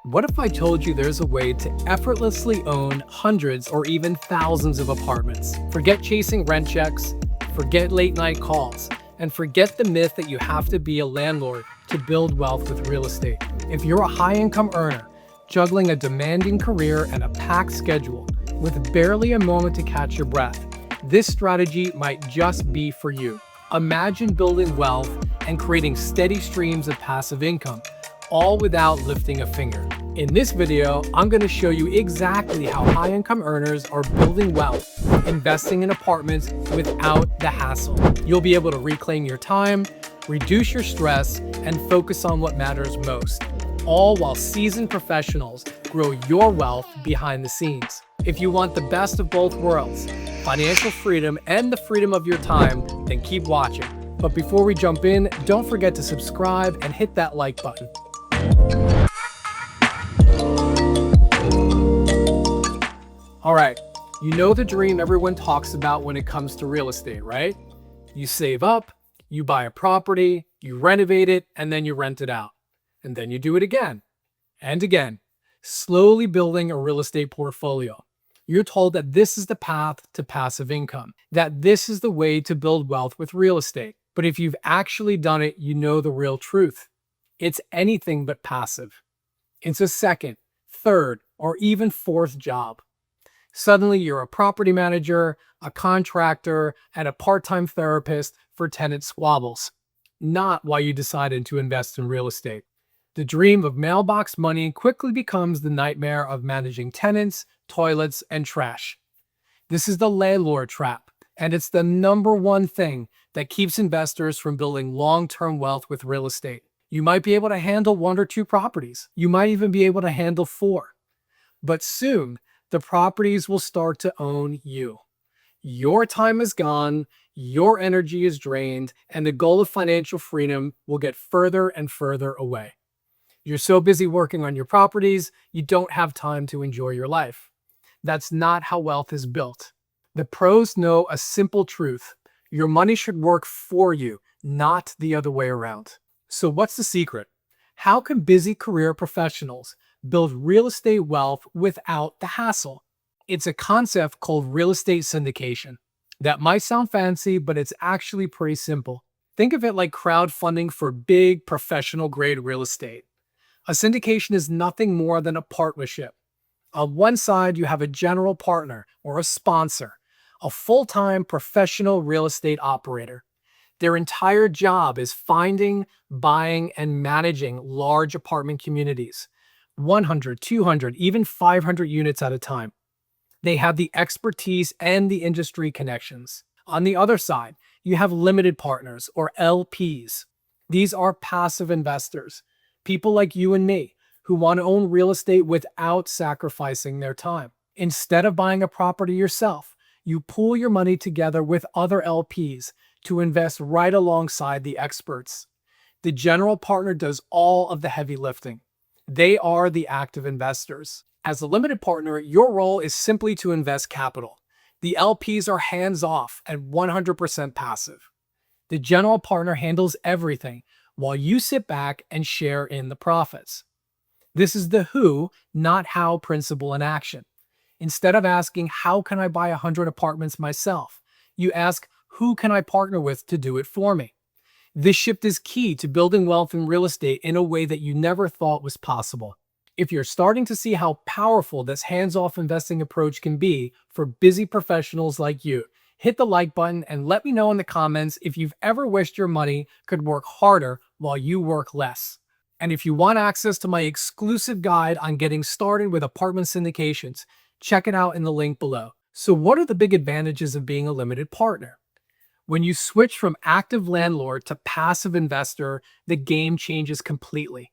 What if I told you there's a way to effortlessly own hundreds or even thousands of apartments? Forget chasing rent checks, forget late night calls, and forget the myth that you have to be a landlord to build wealth with real estate. If you're a high-income earner, juggling a demanding career and a packed schedule, with barely a moment to catch your breath, this strategy might just be for you. Imagine building wealth and creating steady streams of passive income, all without lifting a finger. In this video, I'm going to show you exactly how high-income earners are building wealth, investing in apartments without the hassle. You'll be able to reclaim your time, reduce your stress, and focus on what matters most, all while seasoned professionals grow your wealth behind the scenes. If you want the best of both worlds, financial freedom and the freedom of your time, then keep watching. But before we jump in, don't forget to subscribe and hit that like button. All right, you know the dream everyone talks about when it comes to real estate, right? You save up, you buy a property, you renovate it, and then you rent it out. And then you do it again and again, slowly building a real estate portfolio. You're told that this is the path to passive income, that this is the way to build wealth with real estate. But if you've actually done it, you know the real truth. It's anything but passive. It's a second, third, or even fourth job. Suddenly, you're a property manager, a contractor, and a part-time therapist for tenant squabbles. Not why you decided to invest in real estate. The dream of mailbox money quickly becomes the nightmare of managing tenants, toilets, and trash. This is the landlord trap, and it's the number one thing that keeps investors from building long-term wealth with real estate. You might be able to handle 1 or 2 properties. You might even be able to handle 4. But soon, the properties will start to own you. Your time is gone, your energy is drained, and the goal of financial freedom will get further and further away. You're so busy working on your properties, you don't have time to enjoy your life. That's not how wealth is built. The pros know a simple truth. Your money should work for you, not the other way around. So what's the secret? How can busy career professionals build real estate wealth without the hassle? It's a concept called real estate syndication. That might sound fancy, but it's actually pretty simple. Think of it like crowdfunding for big professional-grade real estate. A syndication is nothing more than a partnership. On one side, you have a general partner or a sponsor, a full-time professional real estate operator. Their entire job is finding, buying, and managing large apartment communities, 100, 200, even 500 units at a time. They have the expertise and the industry connections. On the other side, you have limited partners or LPs. These are passive investors, people like you and me, who want to own real estate without sacrificing their time. Instead of buying a property yourself, you pool your money together with other LPs to invest right alongside the experts. The general partner does all of the heavy lifting. They are the active investors. As a limited partner, your role is simply to invest capital. The LPs are hands-off and 100% passive. The general partner handles everything, while you sit back and share in the profits. This is the who, not how principle in action. Instead of asking, how can I buy 100 apartments myself? You ask, who can I partner with to do it for me? This shift is key to building wealth in real estate in a way that you never thought was possible. If you're starting to see how powerful this hands-off investing approach can be for busy professionals like you, hit the like button and let me know in the comments if you've ever wished your money could work harder while you work less. And if you want access to my exclusive guide on getting started with apartment syndications, check it out in the link below. So what are the big advantages of being a limited partner? When you switch from active landlord to passive investor, the game changes completely.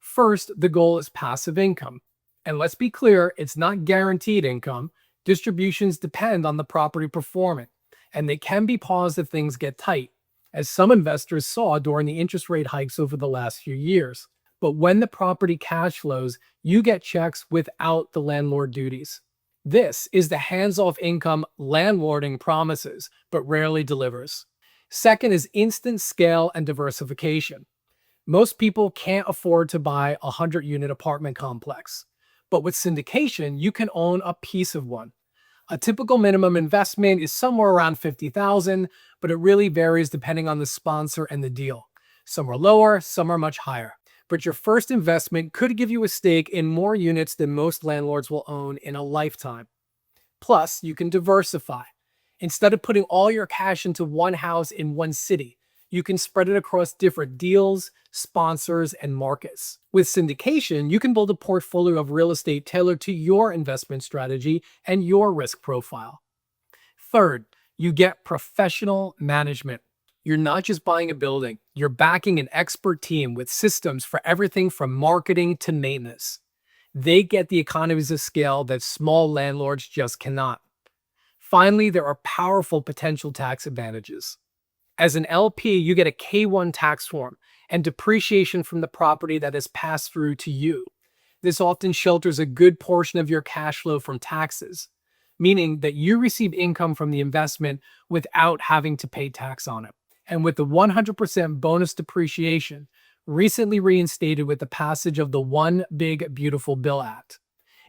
First, the goal is passive income. And let's be clear, it's not guaranteed income. Distributions depend on the property performing, and they can be paused if things get tight, as some investors saw during the interest rate hikes over the last few years. But when the property cash flows, you get checks without the landlord duties. This is the hands-off income landlording promises, but rarely delivers. Second is instant scale and diversification. Most people can't afford to buy a 100-unit apartment complex. But with syndication, you can own a piece of one. A typical minimum investment is somewhere around 50,000, but it really varies depending on the sponsor and the deal. Some are lower, some are much higher. But your first investment could give you a stake in more units than most landlords will own in a lifetime. Plus, you can diversify. Instead of putting all your cash into one house in one city, you can spread it across different deals, sponsors, and markets. With syndication, you can build a portfolio of real estate tailored to your investment strategy and your risk profile. Third, you get professional management. You're not just buying a building, you're backing an expert team with systems for everything from marketing to maintenance. They get the economies of scale that small landlords just cannot. Finally, there are powerful potential tax advantages. As an LP, you get a K-1 tax form and depreciation from the property that is passed through to you. This often shelters a good portion of your cash flow from taxes, meaning that you receive income from the investment without having to pay tax on it. And with the 100% bonus depreciation, recently reinstated with the passage of the One Big Beautiful Bill Act,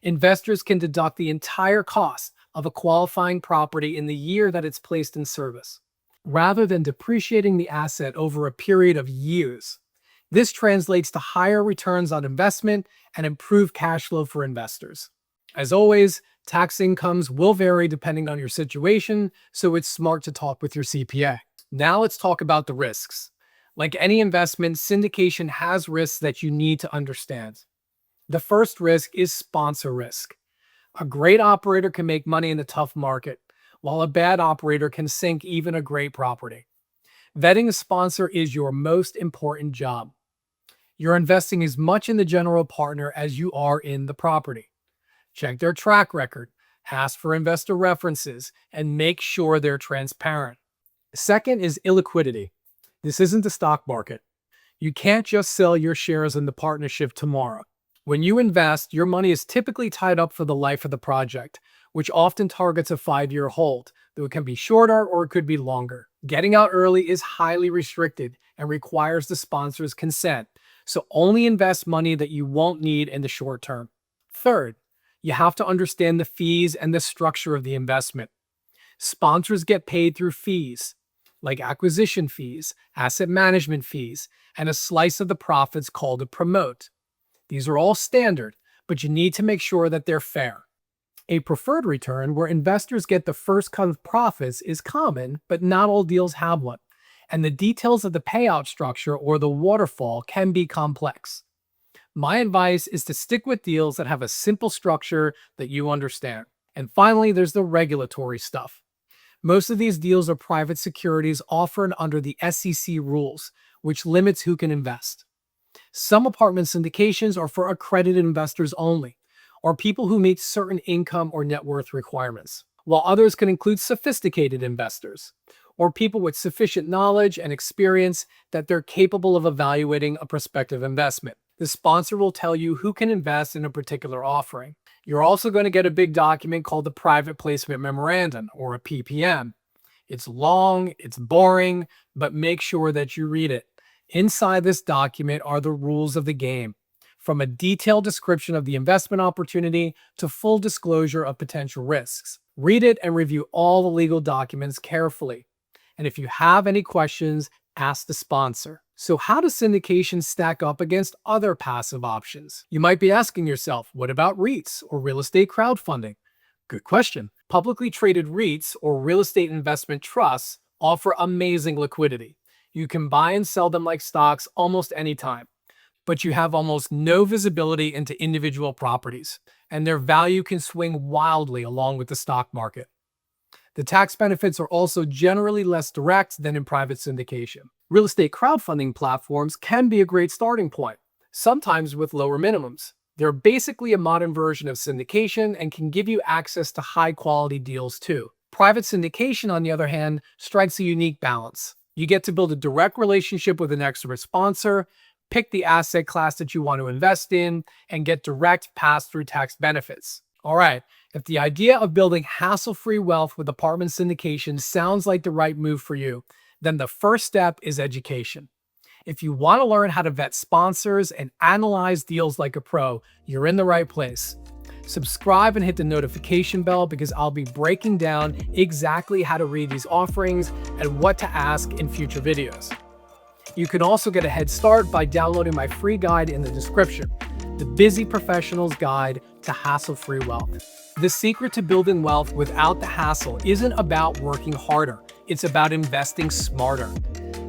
investors can deduct the entire cost of a qualifying property in the year that it's placed in service, rather than depreciating the asset over a period of years. This translates to higher returns on investment and improved cash flow for investors. As always, tax incomes will vary depending on your situation, so it's smart to talk with your CPA. Now let's talk about the risks. Like any investment, syndication has risks that you need to understand. The first risk is sponsor risk. A great operator can make money in a tough market, while a bad operator can sink even a great property. Vetting a sponsor is your most important job. You're investing as much in the general partner as you are in the property. Check their track record, ask for investor references, and make sure they're transparent. Second is illiquidity. This isn't the stock market. You can't just sell your shares in the partnership tomorrow. When you invest, your money is typically tied up for the life of the project, which often targets a 5-year hold, though it can be shorter or it could be longer. Getting out early is highly restricted and requires the sponsor's consent, so only invest money that you won't need in the short term. Third, you have to understand the fees and the structure of the investment. Sponsors get paid through fees, like acquisition fees, asset management fees, and a slice of the profits called a promote. These are all standard, but you need to make sure that they're fair. A preferred return, where investors get the first cut of profits, is common, but not all deals have one, and the details of the payout structure or the waterfall can be complex. My advice is to stick with deals that have a simple structure that you understand. And finally, there's the regulatory stuff. Most of these deals are private securities offered under the SEC rules, which limits who can invest. Some apartment syndications are for accredited investors only, or people who meet certain income or net worth requirements, while others can include sophisticated investors, or people with sufficient knowledge and experience that they're capable of evaluating a prospective investment. The sponsor will tell you who can invest in a particular offering. You're also going to get a big document called the Private Placement Memorandum, or a PPM. It's long, it's boring, but make sure that you read it. Inside this document are the rules of the game, from a detailed description of the investment opportunity to full disclosure of potential risks. Read it and review all the legal documents carefully. And if you have any questions, ask the sponsor. So how does syndication stack up against other passive options? You might be asking yourself, what about REITs or real estate crowdfunding? Good question. Publicly traded REITs or real estate investment trusts offer amazing liquidity. You can buy and sell them like stocks almost any time, but you have almost no visibility into individual properties, and their value can swing wildly along with the stock market. The tax benefits are also generally less direct than in private syndication. Real estate crowdfunding platforms can be a great starting point, sometimes with lower minimums. They're basically a modern version of syndication and can give you access to high-quality deals too. Private syndication, on the other hand, strikes a unique balance. You get to build a direct relationship with an expert sponsor, pick the asset class that you want to invest in, and get direct pass-through tax benefits. All right, if the idea of building hassle-free wealth with apartment syndication sounds like the right move for you, then the first step is education. If you want to learn how to vet sponsors and analyze deals like a pro, you're in the right place. Subscribe and hit the notification bell because I'll be breaking down exactly how to read these offerings and what to ask in future videos. You can also get a head start by downloading my free guide in the description, The Busy Professional's Guide to Hassle-Free Wealth. The secret to building wealth without the hassle isn't about working harder. It's about investing smarter.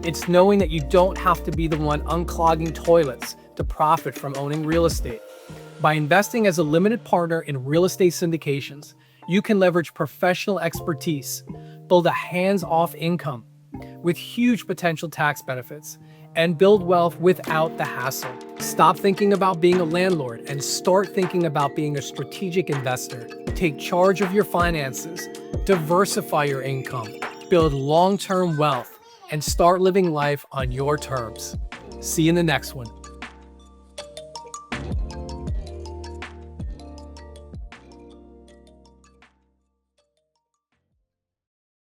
It's knowing that you don't have to be the one unclogging toilets to profit from owning real estate. By investing as a limited partner in real estate syndications, you can leverage professional expertise, build a hands-off income with huge potential tax benefits, and build wealth without the hassle. Stop thinking about being a landlord and start thinking about being a strategic investor. Take charge of your finances, diversify your income, build long-term wealth, and start living life on your terms. See you in the next one.